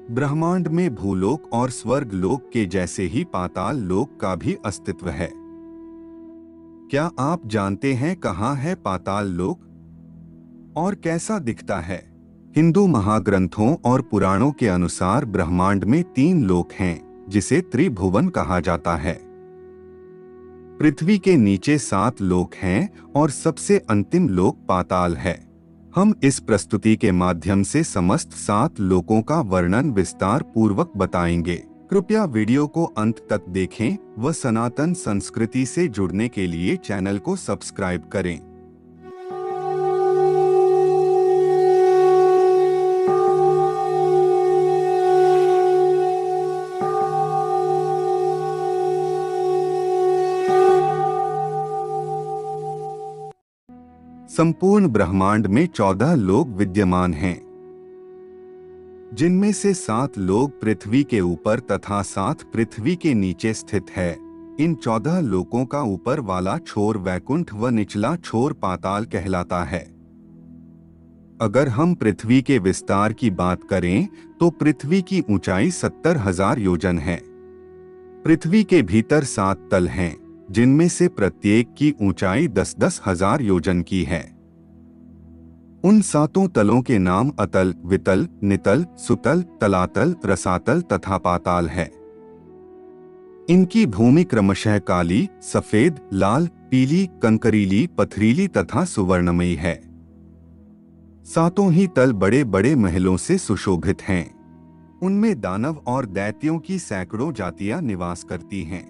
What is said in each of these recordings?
ब्रह्मांड में भूलोक और स्वर्ग लोक के जैसे ही पाताल लोक का भी अस्तित्व है। क्या आप जानते हैं कहाँ है पाताल लोक और कैसा दिखता है? हिंदू महाग्रंथों और पुराणों के अनुसार ब्रह्मांड में 3 लोक हैं, जिसे त्रिभुवन कहा जाता है। पृथ्वी के नीचे 7 लोक हैं और सबसे अंतिम लोक पाताल है। हम इस प्रस्तुति के माध्यम से समस्त 7 लोकों का वर्णन विस्तार पूर्वक बताएंगे। कृपया वीडियो को अंत तक देखें व सनातन संस्कृति से जुड़ने के लिए चैनल को सब्सक्राइब करें। संपूर्ण ब्रह्मांड में 14 लोक विद्यमान हैं, जिनमें से 7 लोक पृथ्वी के ऊपर तथा 7 पृथ्वी के नीचे स्थित है। इन 14 लोकों का ऊपर वाला छोर वैकुंठ व निचला छोर पाताल कहलाता है। अगर हम पृथ्वी के विस्तार की बात करें तो पृथ्वी की ऊंचाई 70,000 योजन है। पृथ्वी के भीतर 7 तल हैं, जिनमें से प्रत्येक की ऊंचाई 10-10 हजार योजन की है। उन 7 तलों के नाम अतल, वितल, नितल, सुतल, तलातल, रसातल तथा पाताल है। इनकी भूमि क्रमशः काली, सफेद, लाल, पीली, कंकरीली, पथरीली तथा सुवर्णमयी है। 7 ही तल बड़े बड़े महलों से सुशोभित हैं। उनमें दानव और दैत्यों की सैकड़ों जातियां निवास करती हैं।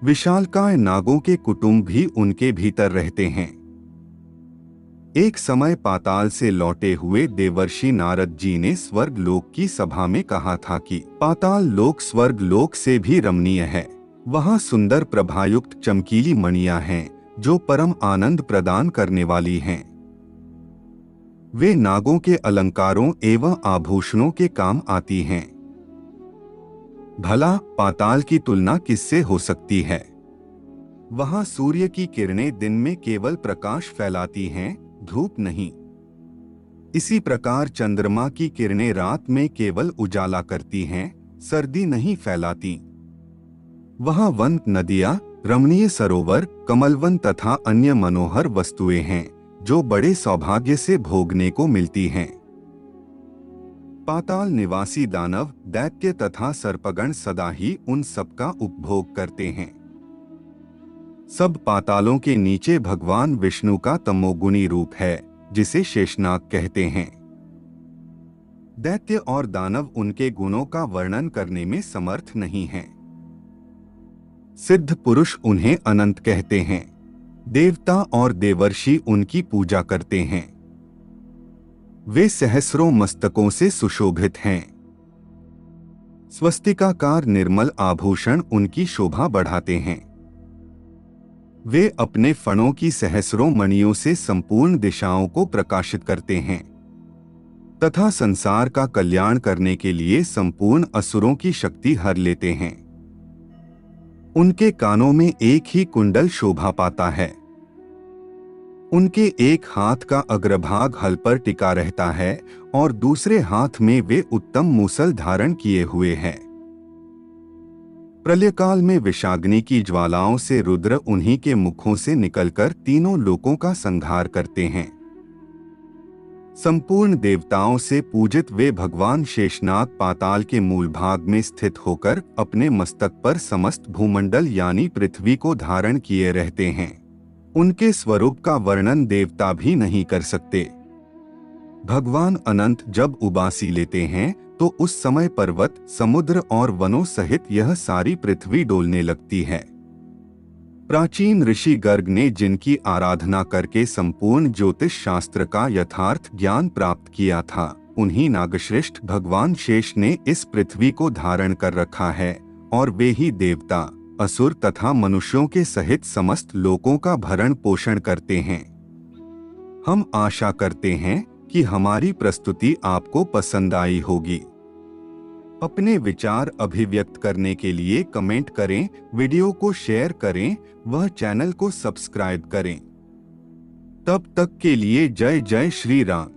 विशालकाय नागों के कुटुंब भी उनके भीतर रहते हैं। एक समय पाताल से लौटे हुए देवर्षि नारद जी ने स्वर्ग लोक की सभा में कहा था कि पाताल लोक स्वर्ग लोक से भी रमणीय है। वहाँ सुंदर प्रभायुक्त चमकीली मणियां हैं, जो परम आनंद प्रदान करने वाली हैं। वे नागों के अलंकारों एवं आभूषणों के काम आती हैं। भला पाताल की तुलना किससे हो सकती है? वहां सूर्य की किरणें दिन में केवल प्रकाश फैलाती हैं, धूप नहीं। इसी प्रकार चंद्रमा की किरणें रात में केवल उजाला करती हैं, सर्दी नहीं फैलाती। वहां वन, नदियां, रमणीय सरोवर, कमलवन तथा अन्य मनोहर वस्तुएं हैं, जो बड़े सौभाग्य से भोगने को मिलती हैं। पाताल निवासी दानव, दैत्य तथा सर्पगण सदा ही उन सबका उपभोग करते हैं। सब पातालों के नीचे भगवान विष्णु का तमोगुणी रूप है, जिसे शेषनाग कहते हैं। दैत्य और दानव उनके गुणों का वर्णन करने में समर्थ नहीं हैं। सिद्ध पुरुष उन्हें अनंत कहते हैं। देवता और देवर्षि उनकी पूजा करते हैं। वे सहस्रों मस्तकों से सुशोभित हैं। स्वस्तिकाकार निर्मल आभूषण उनकी शोभा बढ़ाते हैं। वे अपने फणों की सहस्रों मणियों से संपूर्ण दिशाओं को प्रकाशित करते हैं तथा संसार का कल्याण करने के लिए संपूर्ण असुरों की शक्ति हर लेते हैं। उनके कानों में एक ही कुंडल शोभा पाता है। उनके एक हाथ का अग्रभाग हल पर टिका रहता है और दूसरे हाथ में वे उत्तम मूसल धारण किए हुए हैं। प्रलयकाल में विषाग्नि की ज्वालाओं से रुद्र उन्हीं के मुखों से निकलकर तीनों लोकों का संहार करते हैं। संपूर्ण देवताओं से पूजित वे भगवान शेषनाग पाताल के मूल भाग में स्थित होकर अपने मस्तक पर समस्त भूमंडल यानी पृथ्वी को धारण किए रहते हैं। उनके स्वरूप का वर्णन देवता भी नहीं कर सकते। भगवान अनंत जब उबासी लेते हैं तो उस समय पर्वत, समुद्र और वनों सहित यह सारी पृथ्वी डोलने लगती है। प्राचीन ऋषि गर्ग ने जिनकी आराधना करके संपूर्ण ज्योतिष शास्त्र का यथार्थ ज्ञान प्राप्त किया था, उन्हीं नागश्रेष्ठ भगवान शेष ने इस पृथ्वी को धारण कर रखा है और वे ही देवता, असुर तथा मनुष्यों के सहित समस्त लोकों का भरण पोषण करते हैं। हम आशा करते हैं कि हमारी प्रस्तुति आपको पसंद आई होगी। अपने विचार अभिव्यक्त करने के लिए कमेंट करें, वीडियो को शेयर करें, वह चैनल को सब्सक्राइब करें। तब तक के लिए जय जय श्री राम।